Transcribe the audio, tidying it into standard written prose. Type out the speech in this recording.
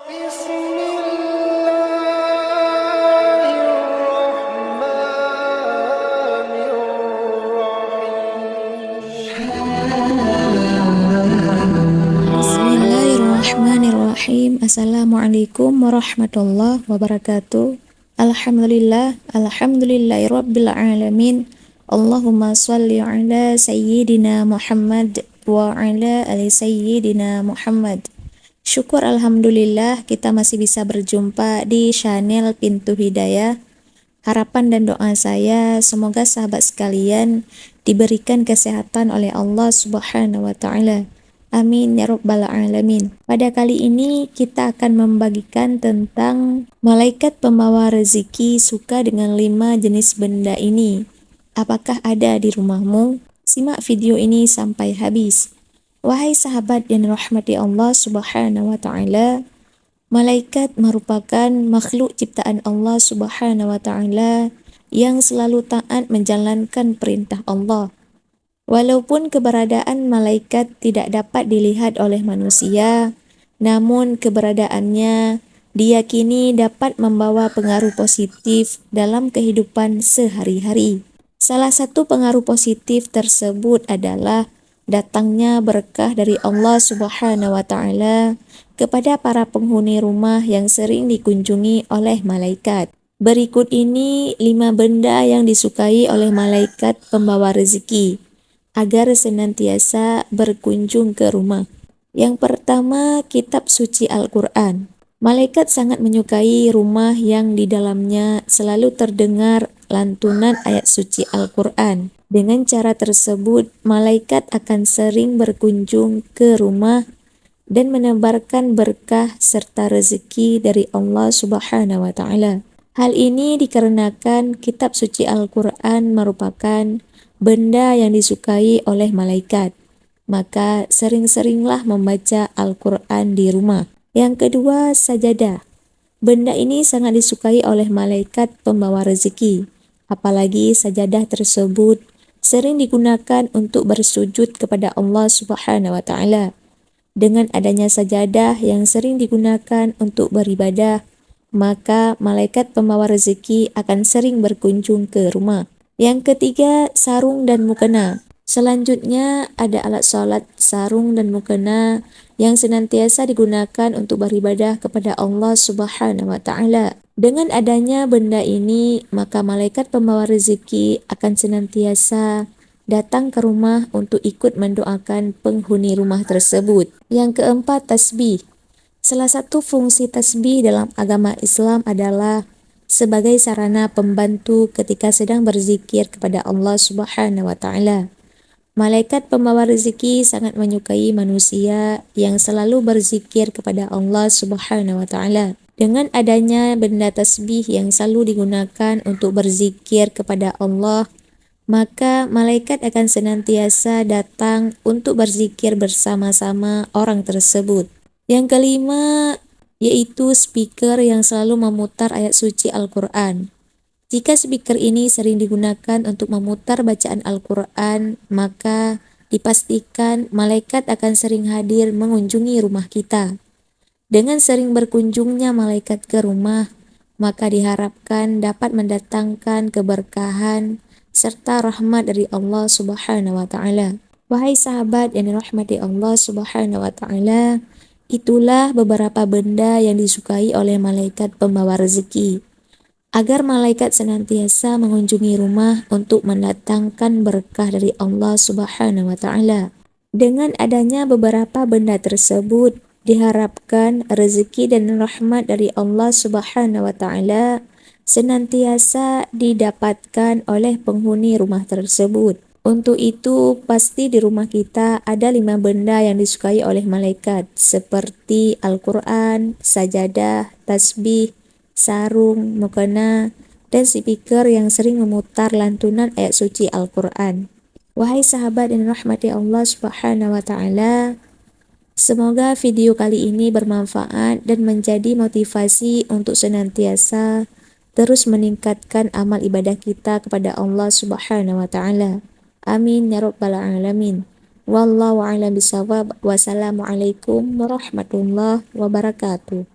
Bismillahirrahmanirrahim. Assalamualaikum warahmatullahi wabarakatuh. Alhamdulillahirabbil alamin. Allahumma shalli ala sayyidina Muhammad wa ala ali sayyidina Muhammad. Syukur alhamdulillah kita masih bisa berjumpa di channel Pintu Hidayah. Harapan dan doa saya semoga sahabat sekalian diberikan kesehatan oleh Allah Subhanahu wa taala. Amin ya rabbal alamin. Pada kali ini kita akan membagikan tentang malaikat pembawa rezeki suka dengan 5 jenis benda ini. Apakah ada di rumahmu? Simak video ini sampai habis. Wahai sahabat yang dirahmati Allah Subhanahu wa taala, malaikat merupakan makhluk ciptaan Allah Subhanahu wa taala yang selalu taat menjalankan perintah Allah. Walaupun keberadaan malaikat tidak dapat dilihat oleh manusia, namun keberadaannya diyakini dapat membawa pengaruh positif dalam kehidupan sehari-hari. Salah satu pengaruh positif tersebut adalah datangnya berkah dari Allah Subhanahu wa taala kepada para penghuni rumah yang sering dikunjungi oleh malaikat. Berikut ini 5 benda yang disukai oleh malaikat pembawa rezeki agar senantiasa berkunjung ke rumah. Yang pertama, kitab suci Al-Quran. Malaikat sangat menyukai rumah yang di dalamnya selalu terdengar lantunan ayat suci Al-Quran. Dengan cara tersebut, malaikat akan sering berkunjung ke rumah dan menebarkan berkah serta rezeki dari Allah Subhanahu wa taala. Hal ini dikarenakan kitab suci Al-Quran merupakan benda yang disukai oleh malaikat, maka sering-seringlah membaca Al-Quran di rumah. Yang kedua, sajadah. Benda ini sangat disukai oleh malaikat pembawa rezeki, apalagi sajadah tersebut sering digunakan untuk bersujud kepada Allah Subhanahu wa taala. Dengan adanya sajadah yang sering digunakan untuk beribadah, maka malaikat pembawa rezeki akan sering berkunjung ke rumah. Yang ketiga, sarung dan mukena. Selanjutnya ada alat sholat, sarung dan mukena yang senantiasa digunakan untuk beribadah kepada Allah Subhanahu wa taala. Dengan adanya benda ini, maka malaikat pembawa rezeki akan senantiasa datang ke rumah untuk ikut mendoakan penghuni rumah tersebut. Yang keempat, tasbih. Salah satu fungsi tasbih dalam agama Islam adalah sebagai sarana pembantu ketika sedang berzikir kepada Allah Subhanahu wa taala. Malaikat pembawa rezeki sangat menyukai manusia yang selalu berzikir kepada Allah Subhanahu wa taala. Dengan adanya benda tasbih yang selalu digunakan untuk berzikir kepada Allah, maka malaikat akan senantiasa datang untuk berzikir bersama-sama orang tersebut. Yang kelima, yaitu speaker yang selalu memutar ayat suci Al-Quran. Jika speaker ini sering digunakan untuk memutar bacaan Al-Quran, maka dipastikan malaikat akan sering hadir mengunjungi rumah kita. Dengan sering berkunjungnya malaikat ke rumah, maka diharapkan dapat mendatangkan keberkahan serta rahmat dari Allah Subhanahu wa taala. Wahai sahabat yang dirahmati Allah Subhanahu wa taala, itulah beberapa benda yang disukai oleh malaikat pembawa rezeki, agar malaikat senantiasa mengunjungi rumah untuk mendatangkan berkah dari Allah Subhanahu wa taala. Dengan adanya beberapa benda tersebut, diharapkan rezeki dan rahmat dari Allah Subhanahu wa taala senantiasa didapatkan oleh penghuni rumah tersebut. Untuk itu, pasti di rumah kita ada 5 benda yang disukai oleh malaikat, seperti Al-Quran, sajadah, tasbih, sarung, mukena, dan speaker yang sering memutar lantunan ayat suci Al-Quran. Wahai sahabat yang dirahmati Allah Subhanahu wa taala, semoga video kali ini bermanfaat dan menjadi motivasi untuk senantiasa terus meningkatkan amal ibadah kita kepada Allah Subhanahu wa taala. Amin ya rabbal alamin. Wallahu a'lam bishawab. Wassalamualaikum warahmatullahi wabarakatuh.